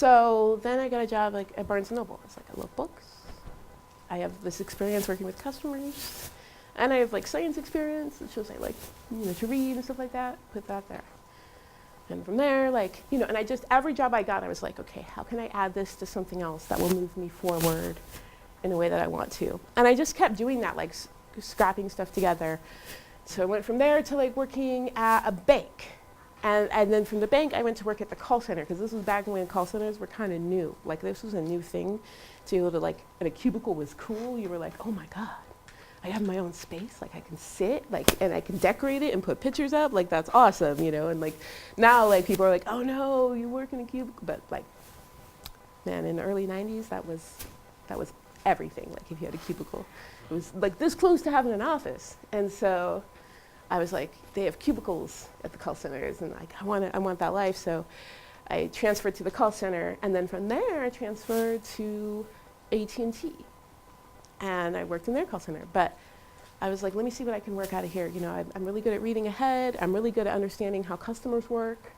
So then I got a job like at Barnes & Noble. It's like I love books. I have this experience working with customers. And I have like science experience. It shows I like, to read and stuff like that. Put that there. And from there, like, and I just, every job I got, I was like, okay, how can I add this to something else that will move me forward in a way that I want to? And I just kept doing that, like scrapping stuff together. So I went from there to like working at a bank. And then from the bank, I went to work at the call center, because this was back when call centers were kind of new. Like, this was a new thing. To be able to, like, and a cubicle was cool. You were like, oh my God, I have my own space. Like, I can sit, like, and I can decorate it and put pictures up. Like, that's awesome, And like, now, like, people are like, oh no, you work in a cubicle. But like, man, in the early 90s, that was everything. Like, if you had a cubicle, it was like this close to having an office. And so I was like, they have cubicles at the call centers, and like, I want that life. So I transferred to the call center, and then from there I transferred to AT&T, and I worked in their call center. But I was like, let me see what I can work out of here. I'm really good at reading ahead. I'm really good at understanding how customers work.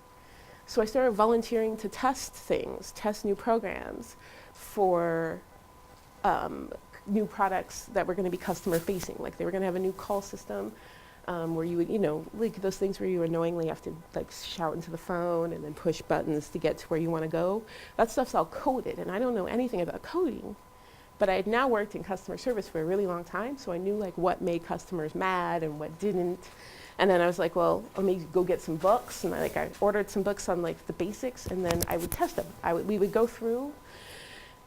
So I started volunteering to test things, test new programs for new products that were going to be customer facing. Like, they were going to have a new call system. Where you would, like those things where you annoyingly have to like shout into the phone and then push buttons to get to where you want to go. That stuff's all coded, and I don't know anything about coding, but I had now worked in customer service for a really long time, so I knew like what made customers mad and what didn't. And then I was like, well, let me go get some books, and I ordered some books on like the basics, and then I would test them. We would go through.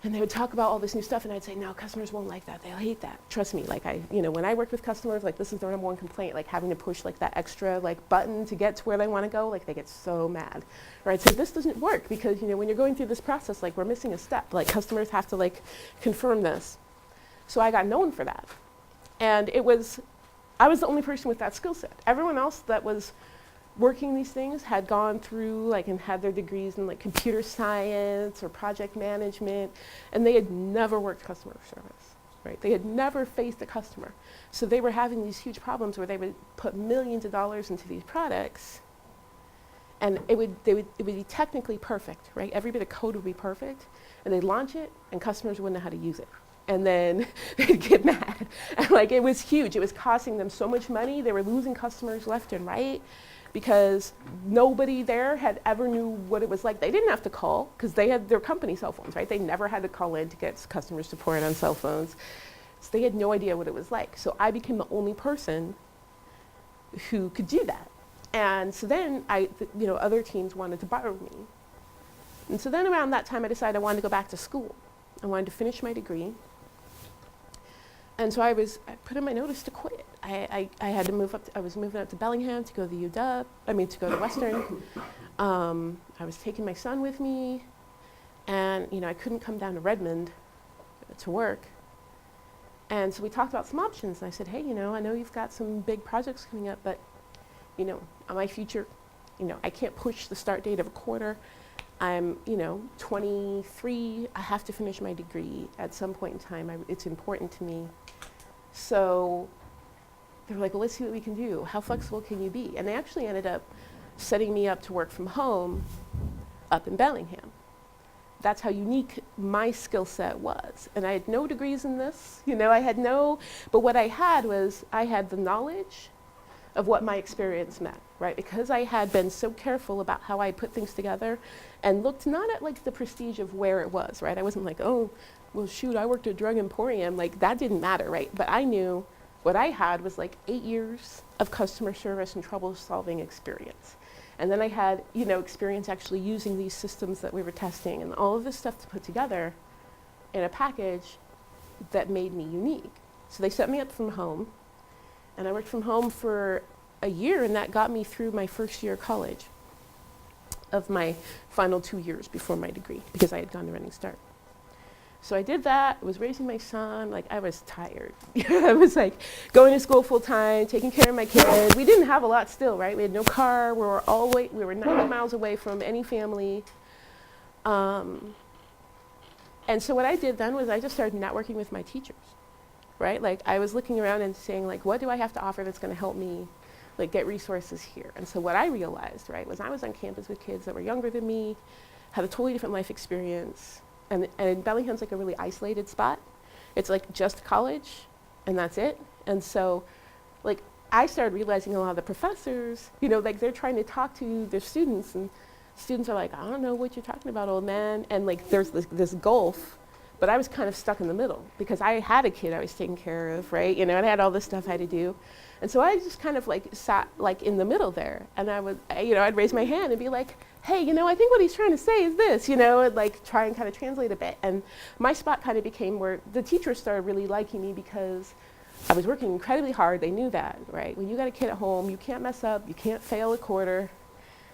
And they would talk about all this new stuff, and I'd say, no, customers won't like that. They'll hate that. Trust me, like when I work with customers, like this is their number one complaint, like having to push like that extra like button to get to where they want to go, like they get so mad. Right? So this doesn't work because, when you're going through this process, like we're missing a step. Like customers have to like confirm this. So I got known for that. And I was the only person with that skill set. Everyone else that was working these things had gone through like and had their degrees in like computer science or project management, and they had never worked customer service, right? They had never faced a customer. So they were having these huge problems where they would put millions of dollars into these products, and it would be technically perfect, right? Every bit of code would be perfect, and they'd launch it and customers wouldn't know how to use it. And then they'd get mad. And like, it was huge. It was costing them so much money. They were losing customers left and right, because nobody there had ever knew what it was like. They didn't have to call, because they had their company cell phones, right? They never had to call in to get customer support on cell phones. So they had no idea what it was like. So I became the only person who could do that. And so then other teams wanted to borrow me. And so then around that time, I decided I wanted to go back to school. I wanted to finish my degree. And so I put in my notice to quit. I had to move up. I was moving up to Bellingham to go to to go to Western. I was taking my son with me, and I couldn't come down to Redmond to work. And so we talked about some options. And I said, hey, I know you've got some big projects coming up, but on my future, I can't push the start date of a quarter. I'm 23. I have to finish my degree at some point in time. It's important to me. So they were like, well, let's see what we can do. How flexible can you be? And they actually ended up setting me up to work from home up in Bellingham. That's how unique my skill set was. And I had no degrees in this. But what I had was I had the knowledge of what my experience meant, right? Because I had been so careful about how I put things together and looked not at like the prestige of where it was, right? I wasn't like, oh, well, shoot, I worked at a drug emporium. Like, that didn't matter, right? But I knew what I had was like 8 years of customer service and trouble-solving experience. And then I had, experience actually using these systems that we were testing and all of this stuff to put together in a package that made me unique. So they set me up from home, and I worked from home for a year, and that got me through my first year of college of my final 2 years before my degree, because I had gone to Running Start. So I did that, was raising my son, like I was tired. I was like going to school full time, taking care of my kid. We didn't have a lot still, right? We had no car, we were 90 miles away from any family. And so what I did then was I just started networking with my teachers, right? Like I was looking around and saying like, what do I have to offer that's gonna help me like get resources here? And so what I realized, right, was I was on campus with kids that were younger than me, had a totally different life experience. And Bellingham's like a really isolated spot. It's like just college, and that's it. And so, like, I started realizing a lot of the professors, you know, like they're trying to talk to their students, and students are like, I don't know what you're talking about, old man. And like, there's this gulf, but I was kind of stuck in the middle because I had a kid I was taking care of, right? You know, and I had all this stuff I had to do. And so I just kind of like sat like in the middle there, and I would, you know, I'd raise my hand and be like, hey, you know, I think what he's trying to say is this, you know, and like try and kind of translate a bit. And my spot kind of became where the teachers started really liking me because I was working incredibly hard. They knew that, right? When you got a kid at home, you can't mess up, you can't fail a quarter,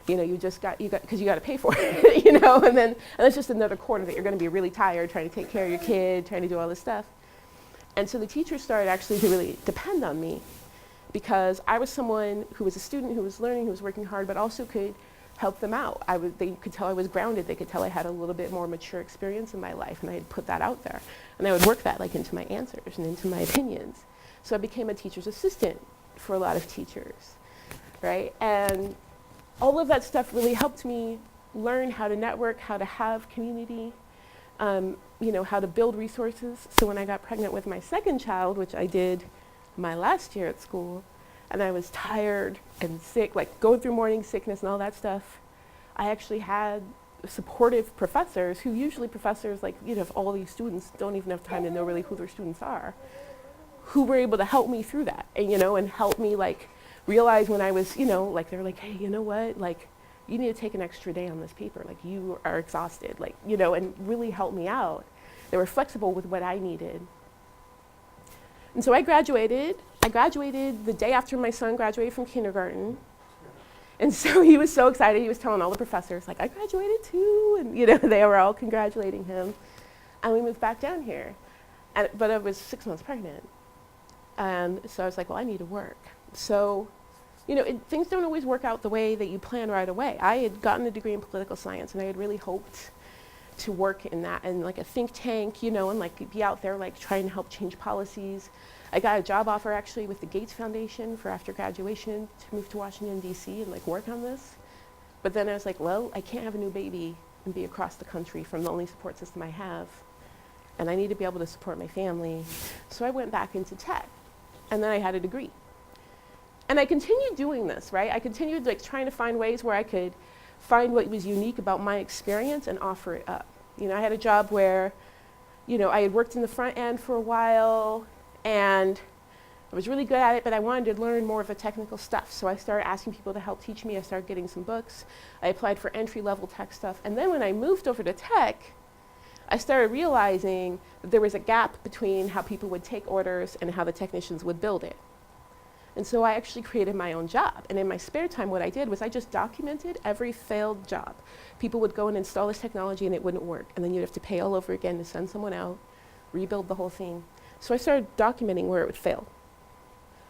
you know, because you got to pay for it, you know, and it's just another quarter that you're going to be really tired trying to take care of your kid, trying to do all this stuff. And so the teachers started actually to really depend on me because I was someone who was a student, who was learning, who was working hard, but also could help them out. They could tell I was grounded. They could tell I had a little bit more mature experience in my life, and I had put that out there. And I would work that like into my answers and into my opinions. So I became a teacher's assistant for a lot of teachers, right? And all of that stuff really helped me learn how to network, how to have community, you know, how to build resources. So when I got pregnant with my second child, which I did my last year at school, and I was tired and sick, like going through morning sickness and all that stuff, I actually had supportive professors who usually professors, like, you know, if all these students don't even have time to know really who their students are, who were able to help me through that, and, you know, and help me like realize when I was, you know, like they're like, hey, you know what, like you need to take an extra day on this paper, like you are exhausted, like, you know, and really help me out. They were flexible with what I needed. And so I graduated the day after my son graduated from kindergarten. And so he was so excited, he was telling all the professors, like, I graduated too, and, you know, they were all congratulating him. And we moved back down here, but I was 6 months pregnant. And so I was like, well, I need to work. So, you know, things don't always work out the way that you plan right away. I had gotten a degree in political science, and I had really hoped to work in that, and like a think tank, you know, and like be out there like trying to help change policies. I got a job offer actually with the Gates Foundation for after graduation to move to Washington, D.C. and like work on this. But then I was like, well, I can't have a new baby and be across the country from the only support system I have. And I need to be able to support my family. So I went back into tech, and then I had a degree. And I continued doing this, right? I continued like trying to find ways where I could find what was unique about my experience and offer it up. You know, I had a job where, you know, I had worked in the front end for a while, and I was really good at it, but I wanted to learn more of the technical stuff. So I started asking people to help teach me. I started getting some books. I applied for entry-level tech stuff. And then when I moved over to tech, I started realizing that there was a gap between how people would take orders and how the technicians would build it. And so I actually created my own job. And in my spare time, what I did was I just documented every failed job. People would go and install this technology and it wouldn't work. And then you'd have to pay all over again to send someone out, rebuild the whole thing. So I started documenting where it would fail.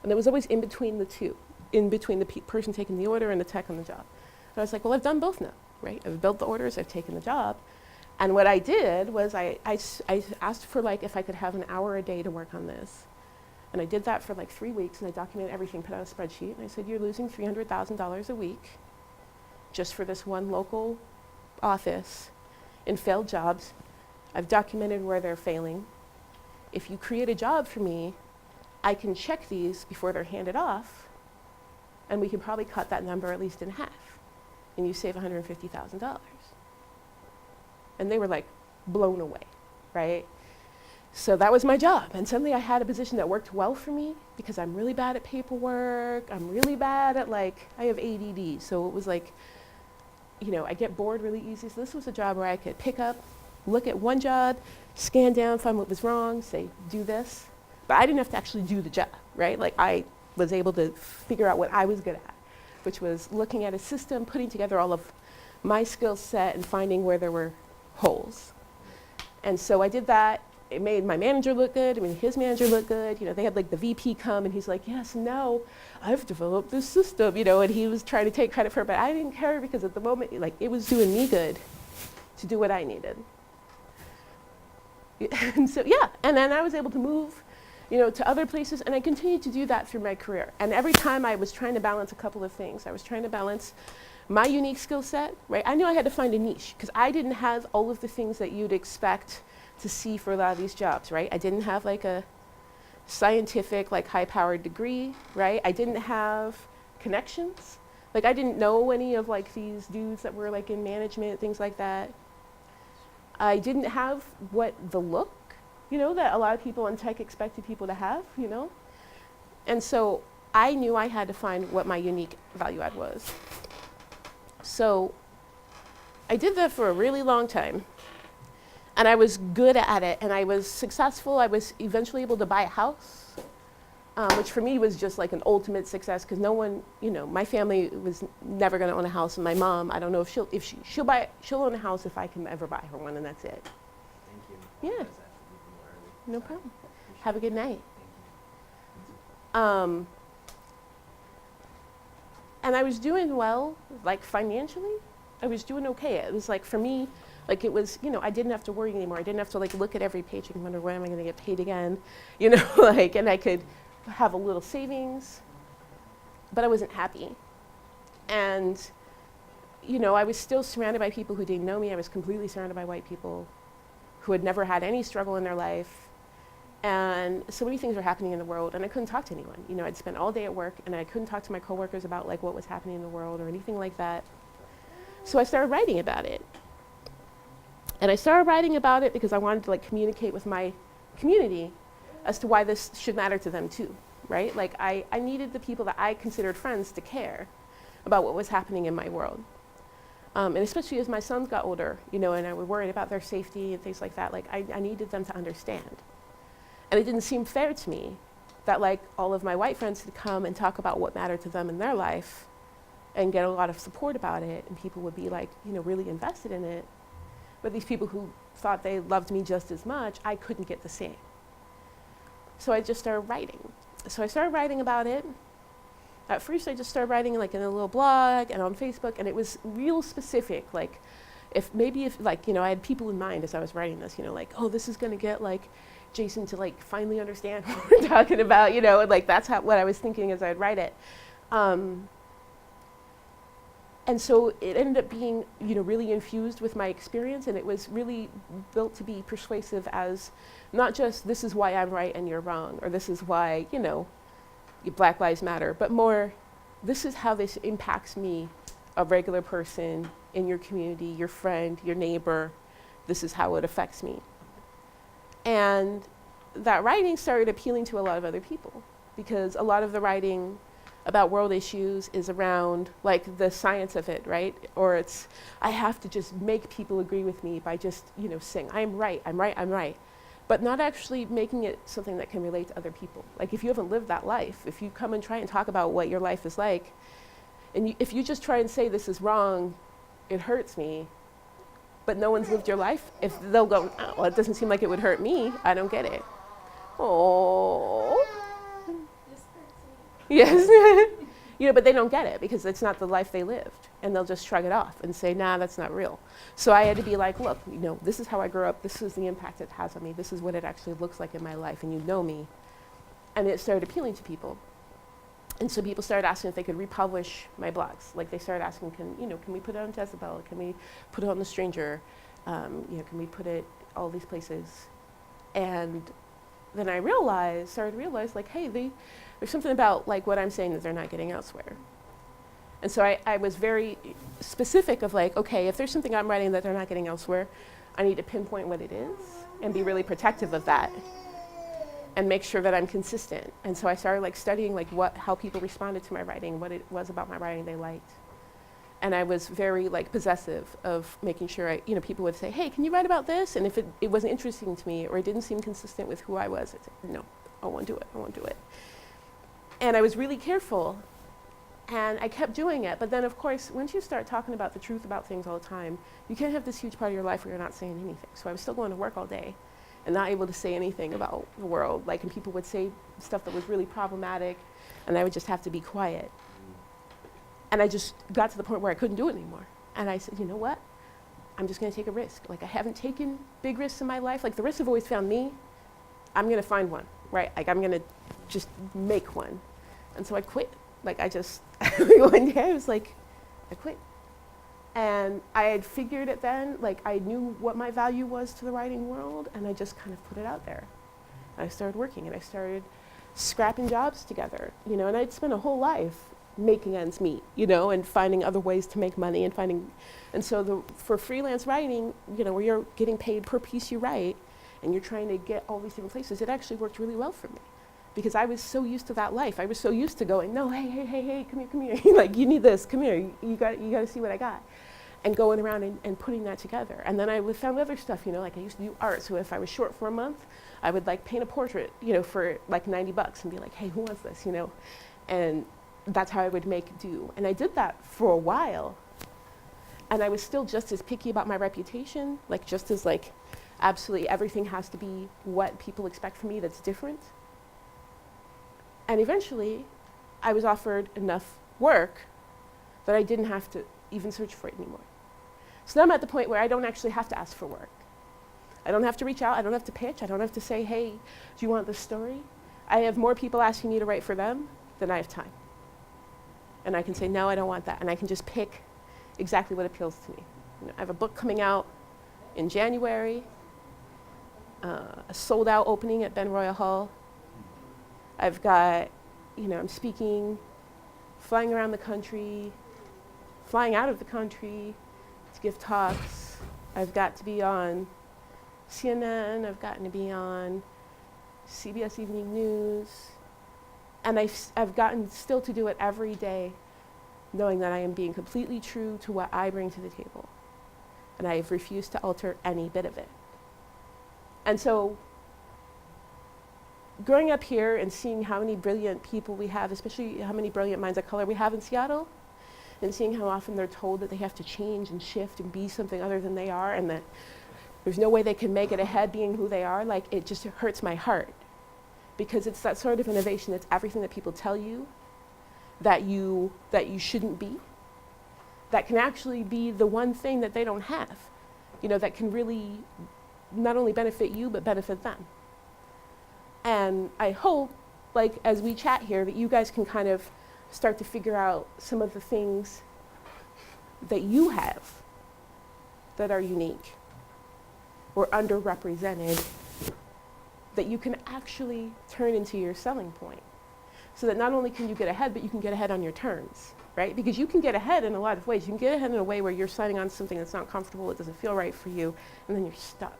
And it was always in between the two, in between the person taking the order and the tech on the job. And I was like, well, I've done both now, right? I've built the orders, I've taken the job. And what I did was I asked for like if I could have an hour a day to work on this. And I did that for like 3 weeks, and I documented everything, put out a spreadsheet, and I said, you're losing $300,000 a week just for this one local office in failed jobs. I've documented where they're failing. If you create a job for me, I can check these before they're handed off, and we can probably cut that number at least in half, and you save $150,000. And they were like blown away, right? So that was my job, and suddenly I had a position that worked well for me because I'm really bad at paperwork, I'm really bad at like, I have ADD, so it was like, you know, I get bored really easy, so this was a job where I could pick up, look at one job, scan down, find what was wrong, say, do this, but I didn't have to actually do the job, right? Like I was able to figure out what I was good at, which was looking at a system, putting together all of my skill set and finding where there were holes. And so I did that. It made my manager look good. I mean, his manager looked good. You know, they had like the VP come and he's like, yes, now I've developed this system, you know, and he was trying to take credit for it, but I didn't care because at the moment, like, it was doing me good to do what I needed. And so, yeah, and then I was able to move to other places, and I continued to do that through my career. And every time I was trying to balance a couple of things. I was trying to balance my unique skill set, right? I knew I had to find a niche, because I didn't have all of the things that you'd expect to see for a lot of these jobs, right? I didn't have like a scientific, like high-powered degree, right? I didn't have connections. Like I didn't know any of like these dudes that were like in management, things like that. I didn't have the look, that a lot of people in tech expected people to have, And so I knew I had to find what my unique value add was. So I did that for a really long time. And I was good at it, and I was successful. I was eventually able to buy a house, which for me was just like an ultimate success, because no one, my family was never going to own a house, and my mom, I don't know if she'll own a house if I can ever buy her one, and that's it. Thank you. Yeah. No problem. Have a good night. Thank And I was doing well, like financially. I was doing okay. It was like, for me, like it was, I didn't have to worry anymore. I didn't have to like look at every paycheck and wonder when am I going to get paid again, like, and I could have a little savings, but I wasn't happy. And, I was still surrounded by people who didn't know me. I was completely surrounded by white people who had never had any struggle in their life. And so many things were happening in the world, and I couldn't talk to anyone. I'd spent all day at work, and I couldn't talk to my coworkers about like what was happening in the world or anything like that. So I started writing about it. And I started writing about it because I wanted to like communicate with my community as to why this should matter to them too, right? Like I needed the people that I considered friends to care about what was happening in my world. And especially as my sons got older, and I was worried about their safety and things like that, like I needed them to understand. And it didn't seem fair to me that like all of my white friends could come and talk about what mattered to them in their life and get a lot of support about it, and people would be like, really invested in it. But these people who thought they loved me just as much, I couldn't get the same. So I just started writing. So I started writing about it. At first I just started writing like in a little blog and on Facebook, and it was real specific. Like if I had people in mind as I was writing this, like, oh, this is gonna get like Jason to like finally understand what we're talking about, and like that's what I was thinking as I'd write it. And so it ended up being, really infused with my experience, and it was really built to be persuasive as not just this is why I'm right and you're wrong, or this is why, Black Lives Matter, but more this is how this impacts me, a regular person in your community, your friend, your neighbor. This is how it affects me. And that writing started appealing to a lot of other people, because a lot of the writing about world issues is around like the science of it, right? Or it's, I have to just make people agree with me by just, saying, I'm right, I'm right, I'm right. But not actually making it something that can relate to other people. Like if you haven't lived that life, if you come and try and talk about what your life is like, and if you just try and say this is wrong, it hurts me, but no one's lived your life, if they'll go, oh, well, it doesn't seem like it would hurt me, I don't get it. Oh. Yes. But they don't get it because it's not the life they lived, and they'll just shrug it off and say, nah, that's not real. So I had to be like, look, this is how I grew up, this is the impact it has on me, this is what it actually looks like in my life, and you know me. And it started appealing to people. And so people started asking if they could republish my blogs. Like they started asking, can we put it on Jezebel? Can we put it on The Stranger? Can we put it all these places? And then I started to realize like, hey, there's something about like what I'm saying that they're not getting elsewhere. And so I was very specific of like, okay, if there's something I'm writing that they're not getting elsewhere, I need to pinpoint what it is and be really protective of that and make sure that I'm consistent. And so I started like studying like how people responded to my writing, what it was about my writing they liked. And I was very like possessive of making sure people would say, hey, can you write about this? And if it wasn't interesting to me or it didn't seem consistent with who I was, I'd say, no, I won't do it. And I was really careful, and I kept doing it. But then of course, once you start talking about the truth about things all the time, you can't have this huge part of your life where you're not saying anything. So I was still going to work all day and not able to say anything about the world. Like, and people would say stuff that was really problematic, and I would just have to be quiet. And I just got to the point where I couldn't do it anymore. And I said, you know what? I'm just gonna take a risk. Like, I haven't taken big risks in my life. Like, the risks have always found me. I'm gonna find one. right? Like I'm gonna just make one. And so I quit. Like I just, one day I was like, I quit. And I had figured it then, like I knew what my value was to the writing world, and I just kind of put it out there. And I started working, and I started scrapping jobs together, you know, and I'd spent a whole life making ends meet, you know, and finding other ways to make money and so for freelance writing, you know, where you're getting paid per piece you write, and you're trying to get all these different places, it actually worked really well for me. Because I was so used to that life. I was so used to going, no, hey, come here. Like, you need this, come here, you got to see what I got. And going around and putting that together. And then I found other stuff, you know, like I used to do art. So if I was short for a month, I would like paint a portrait, you know, for like $90 and be like, hey, who wants this, you know? And that's how I would make do. And I did that for a while. And I was still just as picky about my reputation, like just as like, absolutely everything has to be what people expect from me that's different. And eventually, I was offered enough work that I didn't have to even search for it anymore. So now I'm at the point where I don't actually have to ask for work. I don't have to reach out, I don't have to pitch, I don't have to say, hey, do you want this story? I have more people asking me to write for them than I have time. And I can say, no, I don't want that. And I can just pick exactly what appeals to me. You know, I have a book coming out in January, a sold out opening at Ben Royal Hall. I've got, you know, I'm speaking, flying around the country, flying out of the country to give talks. I've got to be on CNN, I've gotten to be on CBS Evening News, and I've gotten still to do it every day, knowing that I am being completely true to what I bring to the table. And I have refused to alter any bit of it. And so, growing up here and seeing how many brilliant people we have, especially how many brilliant minds of color we have in Seattle, and seeing how often they're told that they have to change and shift and be something other than they are, and that there's no way they can make it ahead being who they are, like it just hurts my heart. Because it's that sort of innovation, it's everything that people tell you that you shouldn't be, that can actually be the one thing that they don't have, you know, that can really not only benefit you, but benefit them. And I hope, like, as we chat here, that you guys can kind of start to figure out some of the things that you have that are unique or underrepresented that you can actually turn into your selling point. So that not only can you get ahead, but you can get ahead on your terms, right? Because you can get ahead in a lot of ways. You can get ahead in a way where you're signing on to something that's not comfortable, it doesn't feel right for you, and then you're stuck.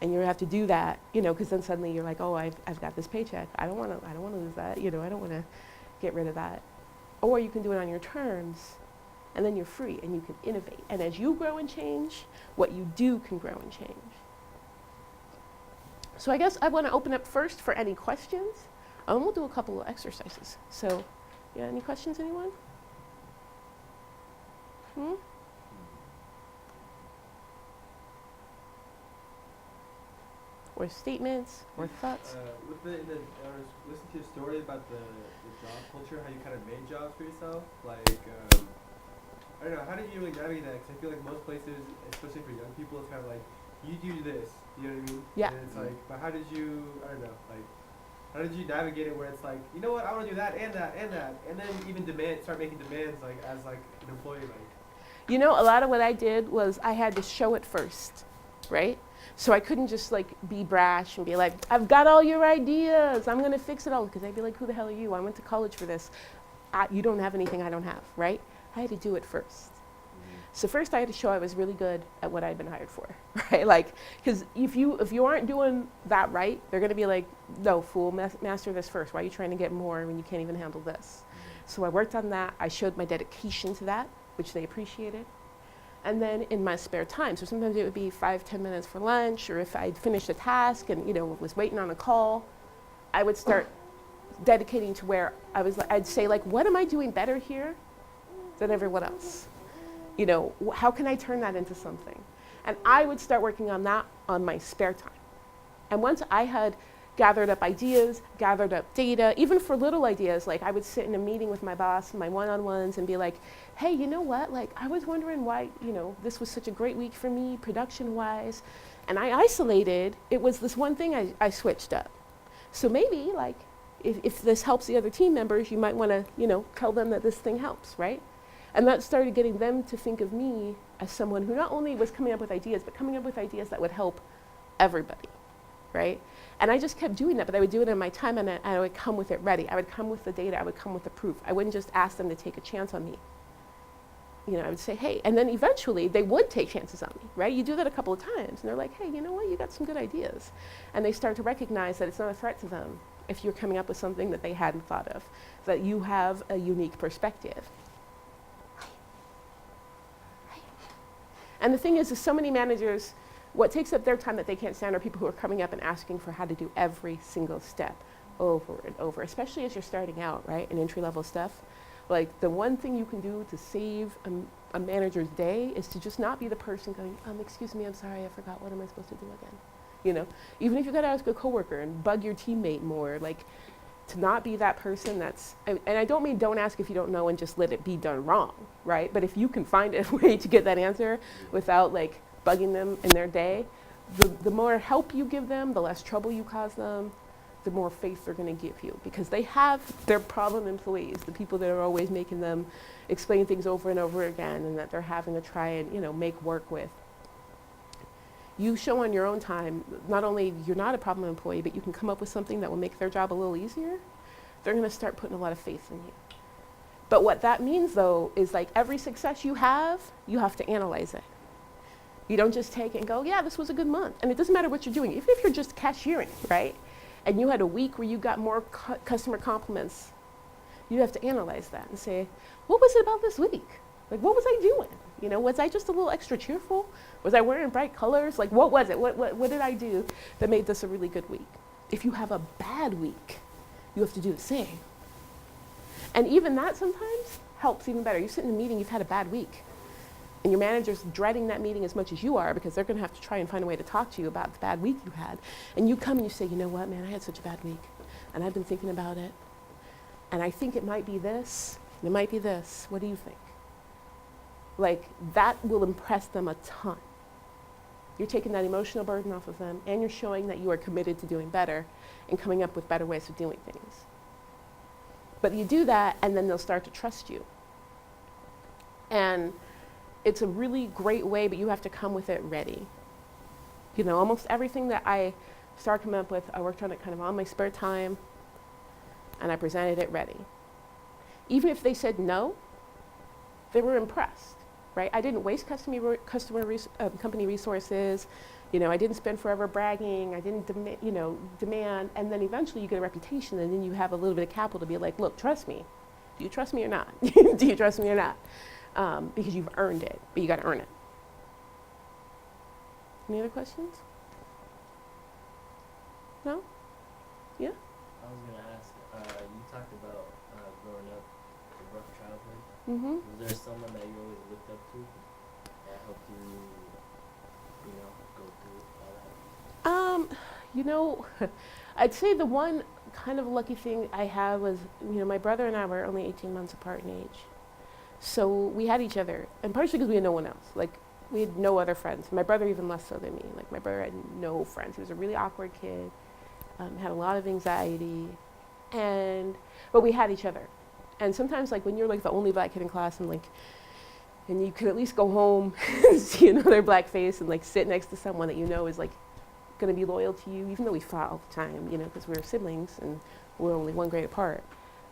And you have to do that, you know, because then suddenly you're like, oh, I've got this paycheck. I don't want to lose that, you know, I don't want to get rid of that. Or you can do it on your terms, and then you're free, and you can innovate. And as you grow and change, what you do can grow and change. So I guess I want to open up first for any questions, and we'll do a couple of exercises. So, yeah, any questions, anyone? Or statements, or thoughts? I was listening to your story about the job culture, how you kind of made jobs for yourself. Like, I don't know, how did you really navigate that? Because I feel like most places, especially for young people, it's kind of like, you do this, you know what I mean? Yeah. And it's like, but how did you, I don't know, like, how did you navigate it where it's like, you know what, I want to do that and that and that, and then even start making demands like as like an employee, like. You know, a lot of what I did was I had to show it first, right? So I couldn't just like be brash and be like, I've got all your ideas, I'm gonna fix it all, because they'd be like, who the hell are you? I went to college for this. You don't have anything I don't have, right? I had to do it first. So first I had to show I was really good at what I'd been hired for, right? Like, because if you aren't doing that right, they're gonna be like, no, fool, master this first. Why are you trying to get more when you can't even handle this? So I worked on that. I showed my dedication to that, which they appreciated. And then in my spare time, so sometimes it would be 5-10 minutes for lunch, or if I'd finished a task and, you know, was waiting on a call, I would start dedicating to where I'd say, like, what am I doing better here than everyone else? You know, how can I turn that into something? And I would start working on that on my spare time. And once I had gathered up ideas, gathered up data, even for little ideas, like I would sit in a meeting with my boss, my one-on-ones, and be like, hey, you know what, like I was wondering why, you know, this was such a great week for me, production-wise, and I isolated, it was this one thing I switched up. So maybe like, if this helps the other team members, you might want to, tell them that this thing helps, right? And that started getting them to think of me as someone who not only was coming up with ideas, but coming up with ideas that would help everybody, right? And I just kept doing that, but I would do it in my time, and I would come with it ready. I would come with the data. I would come with the proof. I wouldn't just ask them to take a chance on me. I would say, hey, and then eventually they would take chances on me, right? You do that a couple of times, and they're like, hey, you know what? You got some good ideas. And they start to recognize that it's not a threat to them if you're coming up with something that they hadn't thought of, that you have a unique perspective. And the thing is so many managers, what takes up their time that they can't stand are people who are coming up and asking for how to do every single step over and over, especially as you're starting out, right, in entry-level stuff. Like, the one thing you can do to save a manager's day is to just not be the person going, excuse me, I'm sorry, I forgot, what am I supposed to do again? Even if you got to ask a coworker and bug your teammate more, like, to not be that person that's, and I don't mean don't ask if you don't know and just let it be done wrong, right? But if you can find a way to get that answer without like bugging them in their day, the more help you give them, the less trouble you cause them, the more faith they're going to give you, because they have their problem employees, the people that are always making them explain things over and over again and that they're having to try and make work with. You show on your own time, not only you're not a problem employee, but you can come up with something that will make their job a little easier, they're going to start putting a lot of faith in you. But what that means, though, is like every success you have to analyze it. You don't just take it and go, yeah, this was a good month. And it doesn't matter what you're doing. Even if you're just cashiering, right? And you had a week where you got more customer compliments, you have to analyze that and say, what was it about this week? Like, what was I doing? Was I just a little extra cheerful? Was I wearing bright colors? Like, what was it? What did I do that made this a really good week? If you have a bad week, you have to do the same. And even that sometimes helps even better. You sit in a meeting, you've had a bad week, and your manager's dreading that meeting as much as you are because they're going to have to try and find a way to talk to you about the bad week you had. And you come and you say, you know what, man, I had such a bad week, and I've been thinking about it, and I think it might be this, and it might be this. What do you think? Like, that will impress them a ton. You're taking that emotional burden off of them, and you're showing that you are committed to doing better and coming up with better ways of doing things. But you do that, and then they'll start to trust you. And it's a really great way, but you have to come with it ready. Almost everything that I started coming up with, I worked on it kind of on my spare time, and I presented it ready. Even if they said no, they were impressed. Right? I didn't waste company resources. I didn't spend forever bragging. I didn't demand. And then eventually you get a reputation, and then you have a little bit of capital to be like, look, trust me. Do you trust me or not? Do you trust me or not? Because you've earned it, but you got to earn it. Any other questions? No? Yeah? I was going to ask, you talked about growing up, a rough childhood. Mm-hmm. Was there someone that you always looked up to that helped you, go through all that? I'd say the one kind of lucky thing I had was, my brother and I were only 18 months apart in age. So we had each other, and partially because we had no one else. Like, we had no other friends. My brother even less so than me. Like, my brother had no friends. He was a really awkward kid, had a lot of anxiety, but we had each other. And sometimes, like, when you're like the only black kid in class, and you could at least go home and see another black face and like sit next to someone that is like going to be loyal to you, even though we fought all the time, because we were siblings and we were only 1 grade apart.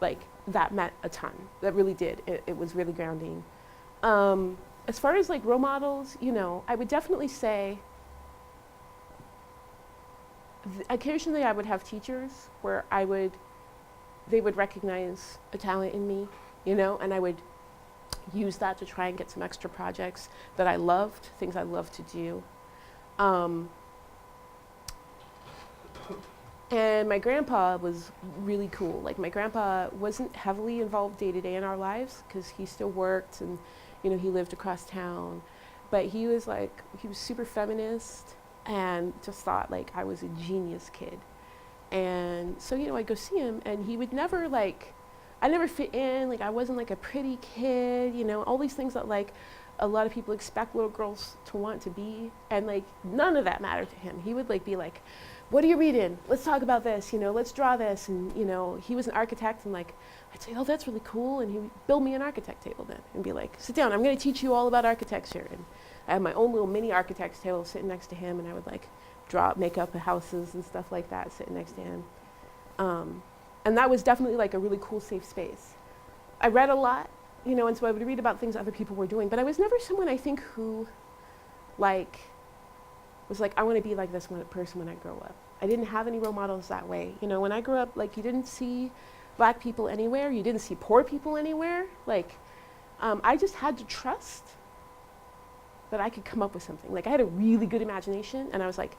Like, that meant a ton. That really did. It was really grounding. As far as like role models, I would definitely say occasionally I would have teachers where they would recognize a talent in me, and I would use that to try and get some extra projects that I loved, things I loved to do. And my grandpa was really cool. Like, my grandpa wasn't heavily involved day to day in our lives because he still worked and, he lived across town. But he was super feminist and just thought like I was a genius kid. And so, I'd go see him, and he would never I never fit in, like I wasn't like a pretty kid, all these things that like a lot of people expect little girls to want to be, and like none of that mattered to him. He would like be like, what are you reading? Let's talk about this, you know, let's draw this. And, you know, he was an architect, and like, I'd say, oh, that's really cool. And he would build me an architect table then and be like, sit down, I'm going to teach you all about architecture. And I had my own little mini architect's table sitting next to him, and I would like make up the houses and stuff like that sitting next to him. And that was definitely like a really cool, safe space. I read a lot, you know, and so I would read about things other people were doing, but I was never someone, I think, who like was like, I want to be like this person when I grow up. I didn't have any role models that way. You know, when I grew up, like, you didn't see black people anywhere. You didn't see poor people anywhere. Like, I just had to trust that I could come up with something. Like, I had a really good imagination, and I was like,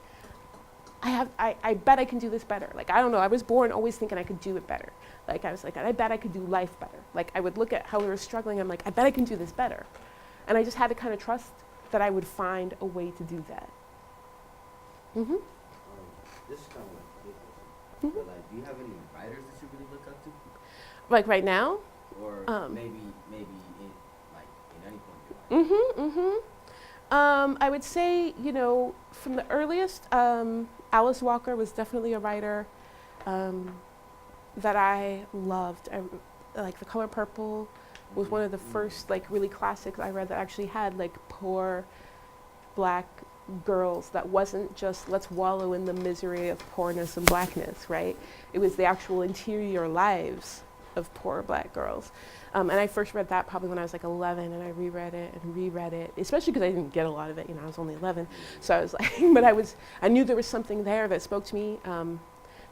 I bet I can do this better. Like, I don't know, I was born always thinking I could do it better. Like, I was like, I bet I could do life better. Like, I would look at how we were struggling, I'm like, I bet I can do this better. And I just had to kind of trust that I would find a way to do that. Mm-hmm. This is kind of like a big question. But like, do you have any writers that you really look up to? Like right now? Or maybe in like in any point in your life? Mm-hmm, mm-hmm. I would say, you know, from the earliest, Alice Walker was definitely a writer that I loved. Like The Color Purple was one of the first like really classics I read that actually had like poor black girls, that wasn't just let's wallow in the misery of poorness and blackness, right? It was the actual interior lives of poor black girls. And I first read that probably when I was like 11, and I reread it, especially because I didn't get a lot of it, you know, I was only 11. So I was like, but I knew there was something there that spoke to me.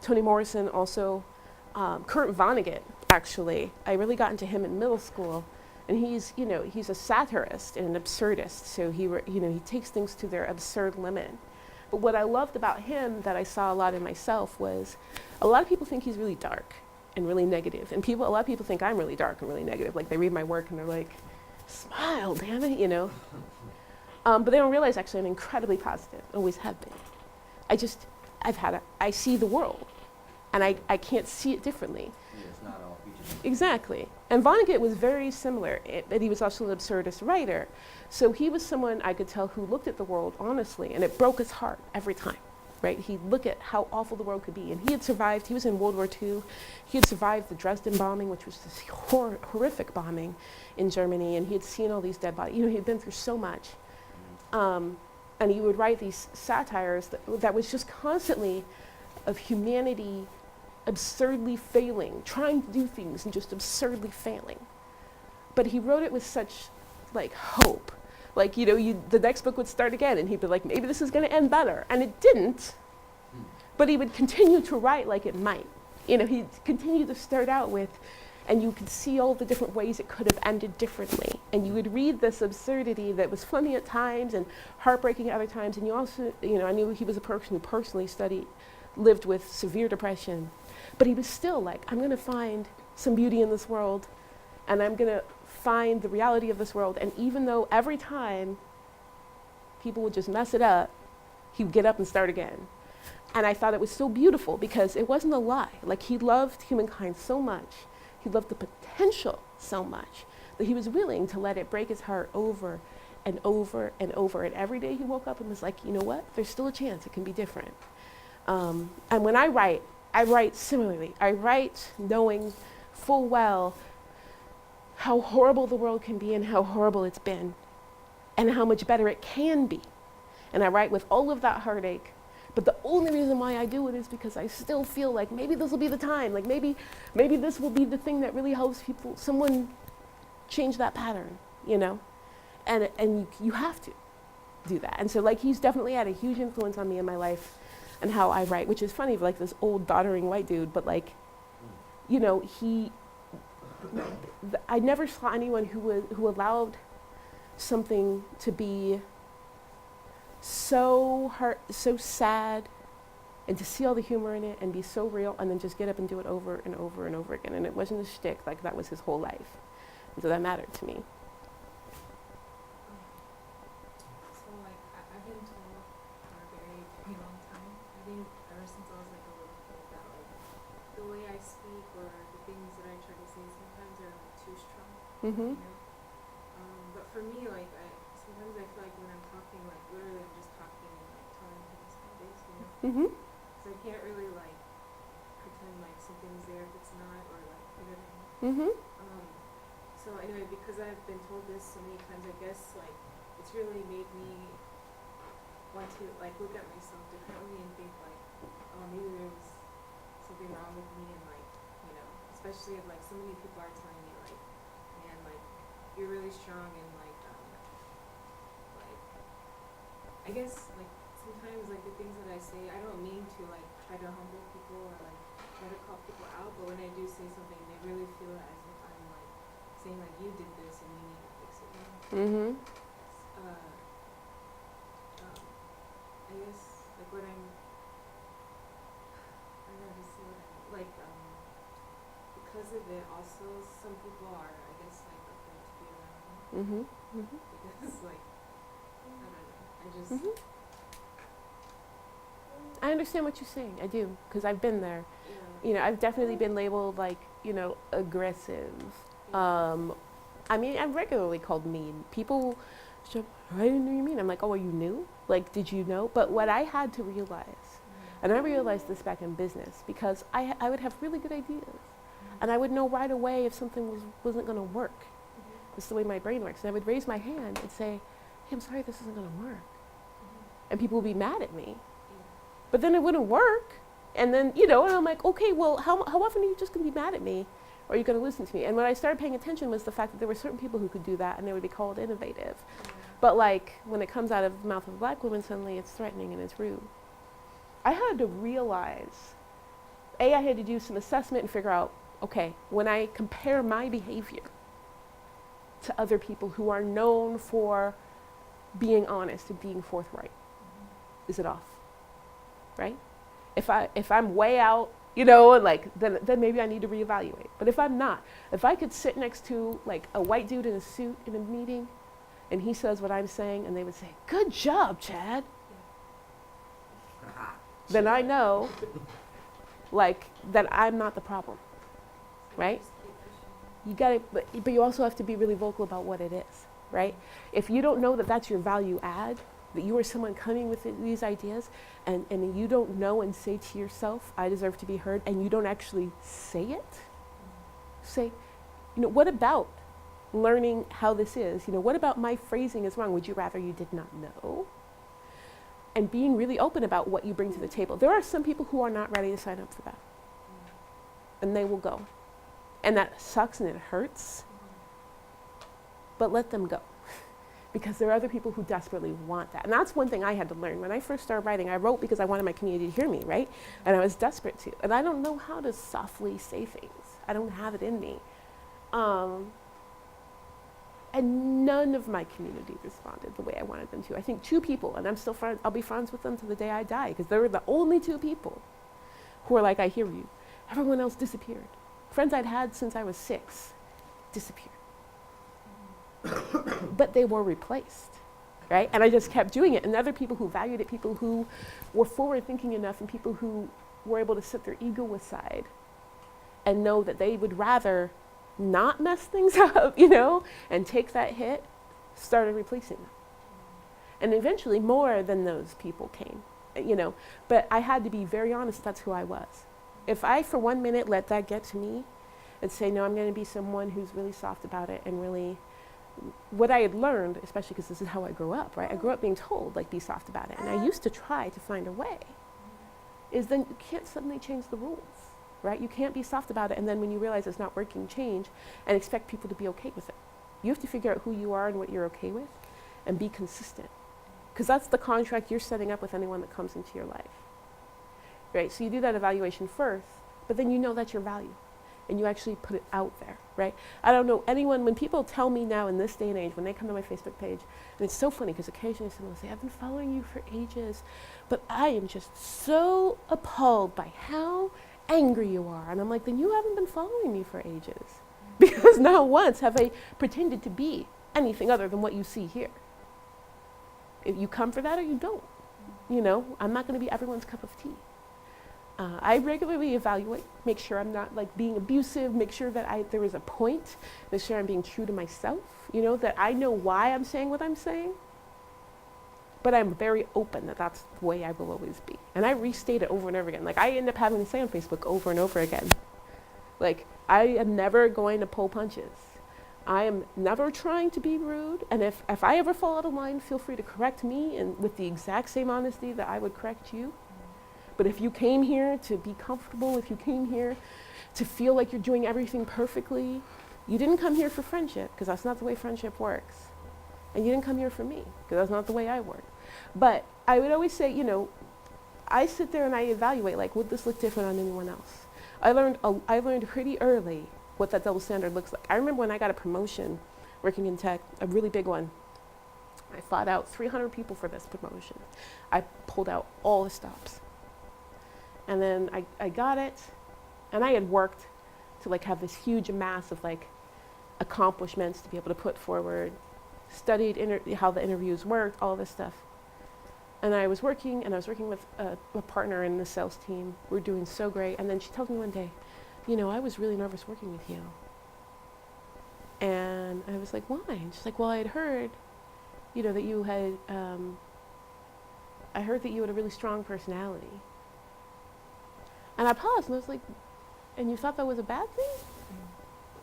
Toni Morrison also, Kurt Vonnegut, actually. I really got into him in middle school. And he's, you know, he's a satirist and an absurdist. So he takes things to their absurd limit. But what I loved about him that I saw a lot in myself was a lot of people think he's really dark and really negative. And a lot of people think I'm really dark and really negative. Like, they read my work and they're like, smile, damn it, you know. But they don't realize actually I'm incredibly positive, always have been. I see the world, and I can't see it differently. Yeah, it's not all features. Exactly. And Vonnegut was very similar, but he was also an absurdist writer. So he was someone I could tell who looked at the world honestly, and it broke his heart every time, right? He'd look at how awful the world could be. And he had survived, he was in World War II. He had survived the Dresden bombing, which was this horrific bombing in Germany. And he had seen all these dead bodies. You know, he had been through so much. And he would write these satires that was just constantly of humanity absurdly failing, trying to do things and just absurdly failing. But he wrote it with such like hope. Like, you know, the next book would start again, and he'd be like, maybe this is going to end better. And it didn't. But he would continue to write like it might. You know, he'd continue to start out with, and you could see all the different ways it could have ended differently. And you would read this absurdity that was funny at times and heartbreaking at other times. And you also, you know, I knew he was a person who personally lived with severe depression. But he was still like, I'm going to find some beauty in this world, and I'm going to find the reality of this world. And even though every time people would just mess it up, he would get up and start again. And I thought it was so beautiful because it wasn't a lie. Like, he loved humankind so much, he loved the potential so much, that he was willing to let it break his heart over and over and over. And every day he woke up and was like, you know what? There's still a chance it can be different. And when I write similarly. I write knowing full well how horrible the world can be and how horrible it's been and how much better it can be. And I write with all of that heartache. But the only reason why I do it is because I still feel like maybe this will be the time. Like maybe this will be the thing that really helps someone change that pattern, you know? And you have to do that. And so like he's definitely had a huge influence on me in my life and how I write, which is funny, like this old doddering white dude, but like, you know, I never saw anyone who allowed something to be so sad, and to see all the humor in it and be so real, and then just get up and do it over and over and over again. And it wasn't a shtick, like that was his whole life. And so that mattered to me. So like I've been told for a very long time, I think ever since I was like a little kid, that like the way I speak or the things that I try to say sometimes are like too strong. Mm-hmm. You know? But for me, like sometimes I feel like when I'm talking, like literally I'm just talking and like telling people's habits, you know? Mm-hmm. So I can't really like pretend like something's there if it's not, or like, you know what I mean? Mm-hmm. So anyway, because I've been told this so many times, I guess like it's really made me want to like look at myself differently and think like, oh, maybe there's something wrong with me, and like, you know, especially if like so many people are telling me like, man, like you're really strong, and like I guess like sometimes like the things that I say, I don't mean to like try to humble people or like try to call people out, but when I do say something, they really feel it as if I'm like saying like you did this and you need to fix it. You know? Mm-hmm. I guess like what I'm, I don't know how to say what I mean. Like because of it, also some people are, I guess, like afraid to be around me Mm-hmm. Mm-hmm. because like I don't know. I just Mm-hmm. I understand what you're saying. I do, because I've been there. yeah. You know, I've definitely been labeled like, you know, aggressive. I mean, I'm regularly called mean. People say, I didn't know you mean. I'm like, oh, well, you knew? Like, did you know? But what I had to realize, and I realized this back in business, because I would have really good ideas. And I would know right away if something wasn't going to work. That's the way my brain works. And I would raise my hand and say, hey, I'm sorry, this isn't going to work. And people would be mad at me. But then it wouldn't work. And then, you know, and I'm like, okay, well, how often are you just going to be mad at me? Or are you going to listen to me? And when I started paying attention was the fact that there were certain people who could do that and they would be called innovative. But like, when it comes out of the mouth of a black woman, suddenly it's threatening and it's rude. I had to realize, I had to do some assessment and figure out, okay, when I compare my behavior to other people who are known for being honest and being forthright, is it off? Right? If I'm way out, you know, and like then maybe I need to reevaluate. But if I'm not, if I could sit next to like a white dude in a suit in a meeting, and he says what I'm saying, and they would say, "Good job, Chad," then I know, like, that I'm not the problem, right? You gotta, but you also have to be really vocal about what it is, right? If you don't know that that's your value add, that you are someone coming with these ideas, and you don't know and say to yourself, I deserve to be heard, and you don't actually say it, say, you know, what about learning how this is? You know, what about my phrasing is wrong? Would you rather you did not know? And being really open about what you bring to the table. There are some people who are not ready to sign up for that. And they will go. And that sucks and it hurts. But let them go. Because there are other people who desperately want that. And that's one thing I had to learn. When I first started writing, I wrote because I wanted my community to hear me, right? And I was desperate to. And I don't know how to softly say things. I don't have it in me. And none of my community responded the way I wanted them to. I think 2 people, and I'm still friends, I'll be friends with them to the day I die, because they were the only 2 people who were like, I hear you. Everyone else disappeared. Friends I'd had since I was 6 disappeared. But they were replaced, right? And I just kept doing it. And other people who valued it, people who were forward thinking enough, and people who were able to set their ego aside and know that they would rather not mess things up, you know, and take that hit, started replacing them. And eventually more than those people came, you know, but I had to be very honest, that's who I was. If I for 1 minute let that get to me and say, no, I'm going to be someone who's really soft about it, and really, what I had learned, especially because this is how I grew up, right? I grew up being told, like, be soft about it. And I used to try to find a way, is then you can't suddenly change the rules, right? You can't be soft about it, and then when you realize it's not working, change and expect people to be okay with it. You have to figure out who you are and what you're okay with and be consistent. Because that's the contract you're setting up with anyone that comes into your life, right? So you do that evaluation first, but then you know that's your value. And you actually put it out there, right? I don't know anyone, when people tell me now in this day and age, when they come to my Facebook page, and it's so funny because occasionally someone will say, I've been following you for ages, but I am just so appalled by how angry you are. And I'm like, then you haven't been following me for ages. Because not once have I pretended to be anything other than what you see here. If you come for that or you don't, you know, I'm not going to be everyone's cup of tea. I regularly evaluate, make sure I'm not like being abusive, make sure that there is a point, make sure I'm being true to myself, you know, that I know why I'm saying what I'm saying. But I'm very open that that's the way I will always be. And I restate it over and over again. Like I end up having to say on Facebook over and over again. Like I am never going to pull punches. I am never trying to be rude. And if I ever fall out of line, feel free to correct me and with the exact same honesty that I would correct you. But if you came here to be comfortable, if you came here to feel like you're doing everything perfectly, you didn't come here for friendship, because that's not the way friendship works. And you didn't come here for me, because that's not the way I work. But I would always say, you know, I sit there and I evaluate, like, would this look different on anyone else? I learned pretty early what that double standard looks like. I remember when I got a promotion working in tech, a really big one. I fought out 300 people for this promotion. I pulled out all the stops. And then I got it, and I had worked to like have this huge mass of like accomplishments to be able to put forward, studied how the interviews worked, all this stuff. And I was working with a partner in the sales team. We're doing so great. And then she tells me one day, you know, I was really nervous working with you. And I was like, why? And she's like, well, I had heard, you know, that you had, I heard that you had a really strong personality. And I paused and I was like, and you thought that was a bad thing?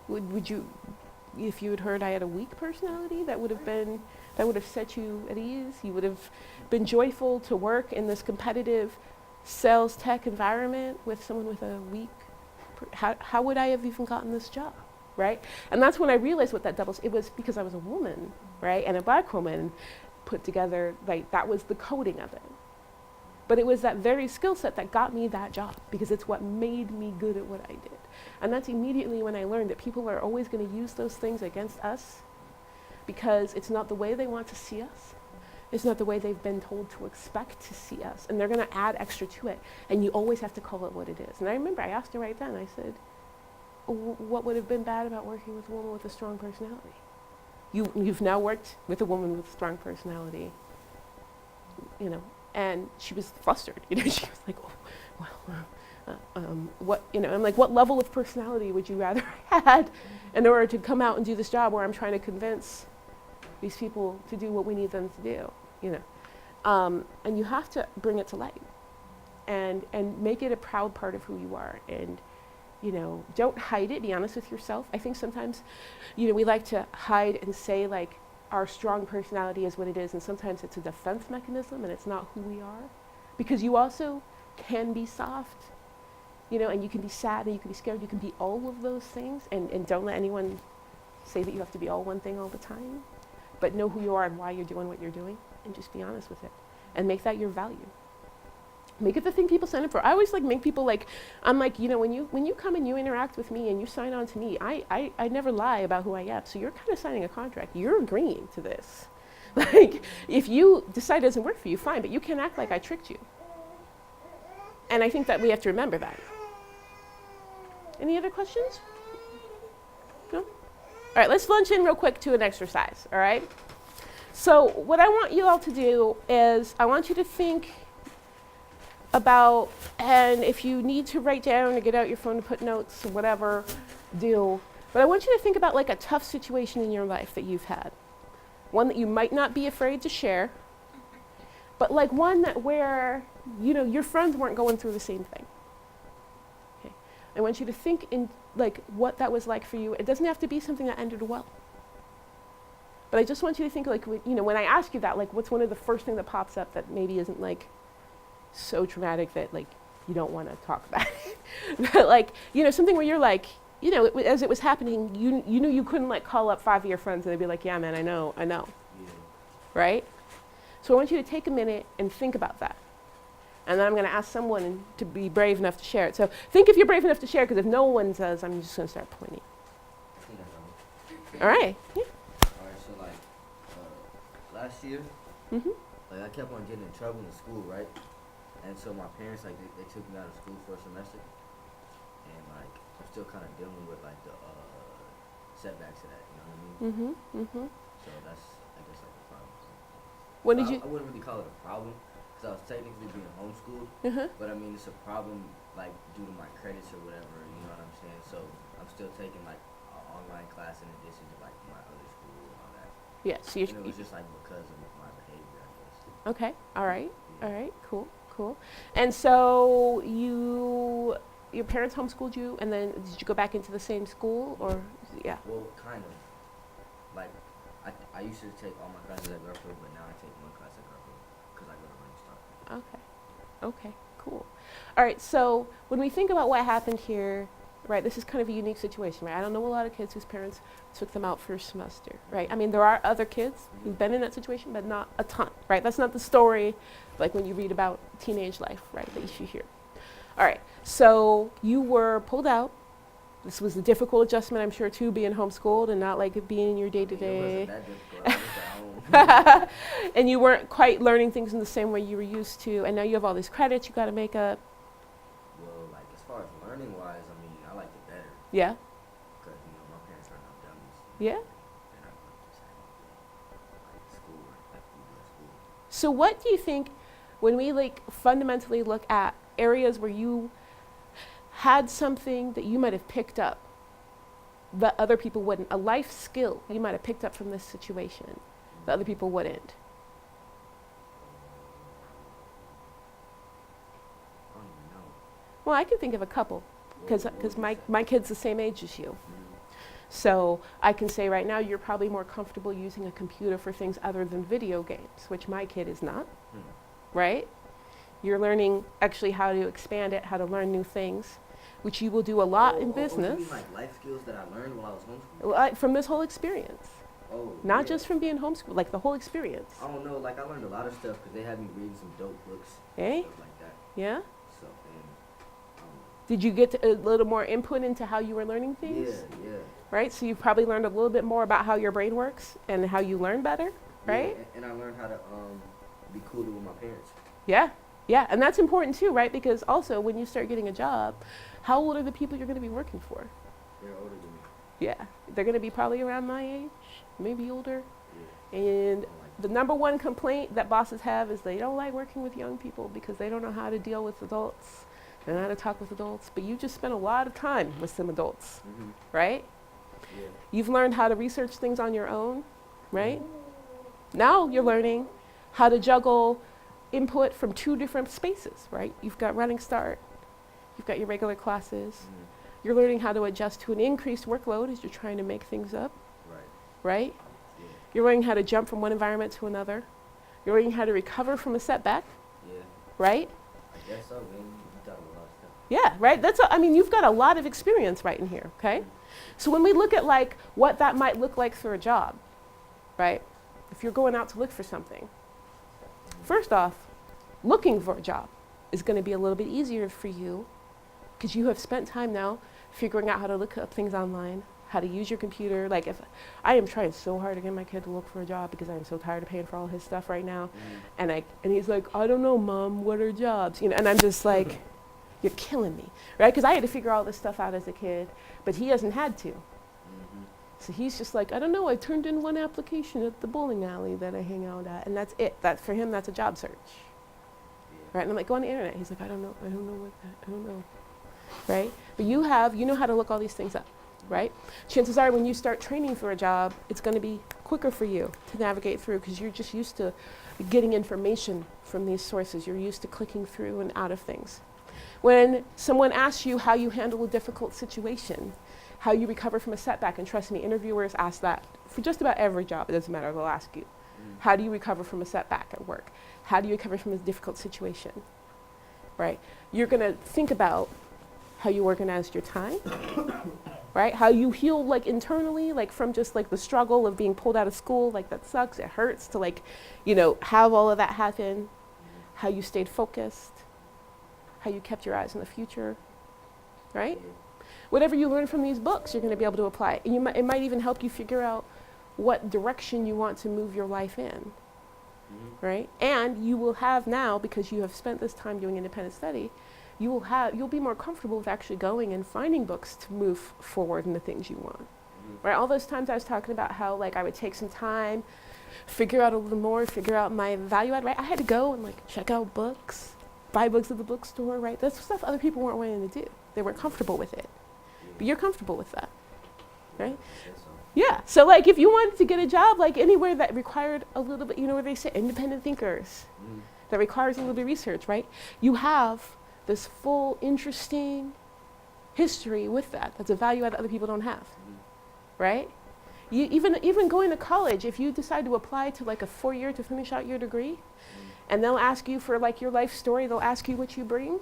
Would you, if you had heard I had a weak personality, that would have set you at ease? You would have been joyful to work in this competitive sales tech environment with someone with a weak, how would I have even gotten this job, right? And that's when I realized what that it was because I was a woman, right? And a black woman put together, like that was the coding of it. But it was that very skill set that got me that job, because it's what made me good at what I did. And that's immediately when I learned that people are always going to use those things against us, because it's not the way they want to see us. It's not the way they've been told to expect to see us. And they're going to add extra to it. And you always have to call it what it is. And I remember I asked her right then, I said, what would have been bad about working with a woman with a strong personality? You've now worked with a woman with a strong personality, you know. And she was flustered, you know. She was like, "Oh, well, what, you know?" I'm like, "What level of personality would you rather I had in order to come out and do this job where I'm trying to convince these people to do what we need them to do, you know?" And you have to bring it to light, and make it a proud part of who you are, and you know, don't hide it. Be honest with yourself. I think sometimes, you know, we like to hide and say like, our strong personality is what it is, and sometimes it's a defense mechanism and it's not who we are, because you also can be soft, you know, and you can be sad and you can be scared, you can be all of those things, and don't let anyone say that you have to be all one thing all the time, but know who you are and why you're doing what you're doing, and just be honest with it and make that your value. Make it the thing people sign up for. I always like make people like, I'm like, you know, when you come and you interact with me and you sign on to me, I never lie about who I am. So you're kind of signing a contract. You're agreeing to this. Like, if you decide it doesn't work for you, fine, but you can't act like I tricked you. And I think that we have to remember that. Any other questions? No? All right, let's launch in real quick to an exercise, all right? So what I want you all to do is I want you to think about, and if you need to write down or get out your phone to put notes or whatever, do. But I want you to think about like a tough situation in your life that you've had. One that you might not be afraid to share, but like one that where, you know, your friends weren't going through the same thing. Okay. I want you to think in like what that was like for you. It doesn't have to be something that ended well. But I just want you to think like, you know, when I ask you that, like what's one of the first thing that pops up that maybe isn't like so traumatic that like you don't want to talk about it. But like, you know, something where you're like, you know, as it was happening, you knew you couldn't like call up 5 of your friends and they'd be like, yeah, man, I know. Yeah. Right? So I want you to take a minute and think about that. And then I'm going to ask someone to be brave enough to share it. So think if you're brave enough to share, because if no one does, I'm just going to start pointing. I think I know. All right. Yeah. Alright, so like, last year, Mm-hmm. like I kept on getting in trouble in school, right? And so my parents, like, they took me out of school for a semester. And like, I'm still kind of dealing with like the setbacks of that, you know what I mean? Mm-hmm. Mm-hmm. So that's, I guess, like a problem. When So did you? I wouldn't really call it a problem, because I was technically being homeschooled. Uh-huh. But I mean, it's a problem like due to my credits or whatever. You know what I'm saying? So I'm still taking like an online class in addition to like my other school and all that. Yeah, so And it was just like because of my behavior, I guess. okay, all right, Yeah. all right, cool, cool. And so your parents homeschooled you, and then did you go back into the same school, or yeah? Well, kind of. Like, I used to take all my classes at Garfield, but now I take one class at Garfield because I go to Running Star. Okay, cool. All right, so when we think about what happened here, right, this is kind of a unique situation, right? I don't know a lot of kids whose parents took them out first semester, right? I mean, there are other kids who've been in that situation, but not a ton, right? That's not the story, like when you read about teenage life, right, that you hear. All right, so you were pulled out. This was a difficult adjustment, I'm sure, too, being homeschooled and not like being in your It day-to-day. wasn't that difficult. I was at home. And you weren't quite learning things in the same way you were used to, and now you have all these credits you got to make up. Well, like as far as learning wise, I mean, I liked it better Yeah, because my parents are not dummies. yeah. They're not going to just have like school, like regular school. So what do you think, when we like fundamentally look at areas where you had something that you might have picked up that other people wouldn't, a life skill you might have picked up from this situation that other people wouldn't? I don't even know. Well, I can think of a couple because What would you my kid's the same age as you. So I can say right now you're probably more comfortable using a computer for things other than video games, which my kid is not, right? You're learning actually how to expand it, how to learn new things, which you will do a lot in business. You mean like life skills that I learned while I was homeschooled? From this whole experience, Oh, not yeah. just from being homeschooled, like the whole experience. I don't know, like I learned a lot of stuff because they had me reading some dope books Eh? and stuff like that. Yeah? So, Did you get a little more input into how you were learning things? yeah. Right? So you've probably learned a little bit more about how your brain works and how you learn better, right? Yeah, and I learned how to be cooler with my parents. Yeah. Yeah. And that's important too, right? Because also when you start getting a job, how old are the people you're going to be working for? They're older than me. Yeah. They're going to be probably around my age, maybe older. Yeah. And I like the number one complaint that bosses have is they don't like working with young people because they don't know how to deal with adults. They don't know how to talk with adults. But you just spent a lot of time with some adults, right? Yeah. You've learned how to research things on your own, right? Now you're learning how to juggle input from two different spaces, right? You've got Running Start, you've got your regular classes. You're learning how to adjust to an increased workload as you're trying to make things up, Right. right? Yeah. You're learning how to jump from one environment to another. You're learning how to recover from a setback, Yeah. right? I guess so, man. You taught me a lot of stuff. Yeah, right? I mean, you've got a lot of experience right in here, okay? So when we look at like what that might look like for a job, right? If you're going out to look for something, first off, looking for a job is going to be a little bit easier for you because you have spent time now figuring out how to look up things online, how to use your computer. Like if I am trying so hard to get my kid to look for a job because I am so tired of paying for all his stuff right now. And he's like, I don't know, Mom, what are jobs? You know, and I'm just like, you're killing me, right? Because I had to figure all this stuff out as a kid, but he hasn't had to. So he's just like, I don't know, I turned in one application at the bowling alley that I hang out at, and that's it. That for him, that's a job search, right? And I'm like, go on the internet. He's like, I don't know I don't know, right? But you know how to look all these things up, right? Chances are when you start training for a job, it's going to be quicker for you to navigate through because you're just used to getting information from these sources. You're used to clicking through and out of things. When someone asks you how you handle a difficult situation, how you recover from a setback, and trust me, interviewers ask that for just about every job. It doesn't matter, they'll ask you. How do you recover from a setback at work? How do you recover from a difficult situation, right? You're going to think about how you organized your time, right? How you heal like internally, like from just like the struggle of being pulled out of school, like that sucks, it hurts, to like, have all of that happen. How you stayed focused, how you kept your eyes on the future, right? Whatever you learn from these books, you're going to be able to apply. And it might even help you figure out what direction you want to move your life in, right? And you will have now, because you have spent this time doing independent study, you'll be more comfortable with actually going and finding books to move forward in the things you want, right? All those times I was talking about how like I would take some time, figure out a little more, figure out my value add, right? I had to go and like check out books, buy books at the bookstore, right? That's stuff other people weren't willing to do. They weren't comfortable with it. But you're comfortable with that, right? I guess so. Yeah. So like if you wanted to get a job like anywhere that required a little bit, you know where they say independent thinkers, Mm. that requires a little bit of research, right? You have this full, interesting history with that. That's a value add that other people don't have, Mm. right? You even going to college, if you decide to apply to like a 4-year to finish out your degree, Mm. and they'll ask you for like your life story, they'll ask you what you bring.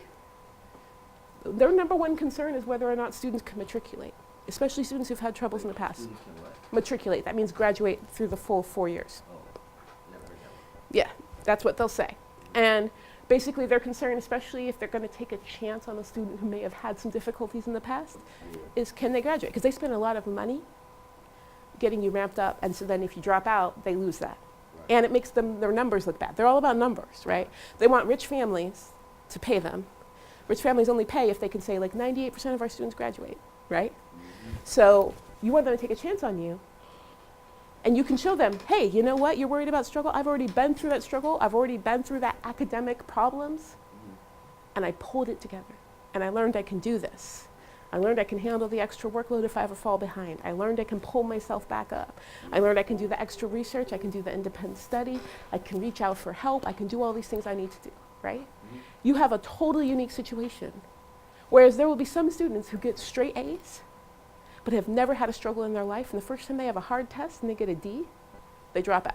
Their number one concern is whether or not students can matriculate, especially students who've had troubles in the past. Students can what? Matriculate, that means graduate through the full 4 years. Oh, never heard that one. Yeah, that's what they'll say. And basically they're concerned, especially if they're going to take a chance on a student who may have had some difficulties in the past, Yeah. is can they graduate? Because they spend a lot of money getting you ramped up, and so then if you drop out, they lose that. Right. And it makes their numbers look bad. They're all about numbers, right? They want rich families to pay them. Rich families only pay if they can say like 98% of our students graduate, right? Mhm. So you want them to take a chance on you. And you can show them, hey, you know what? You're worried about struggle. I've already been through that struggle. I've already been through that academic problems. Mhm. And I pulled it together. And I learned I can do this. I learned I can handle the extra workload if I ever fall behind. I learned I can pull myself back up. I learned I can do the extra research. I can do the independent study. I can reach out for help. I can do all these things I need to do, right? Mhm. You have a totally unique situation. Whereas there will be some students who get straight A's, but have never had a struggle in their life. And the first time they have a hard test and they get a D, they drop out.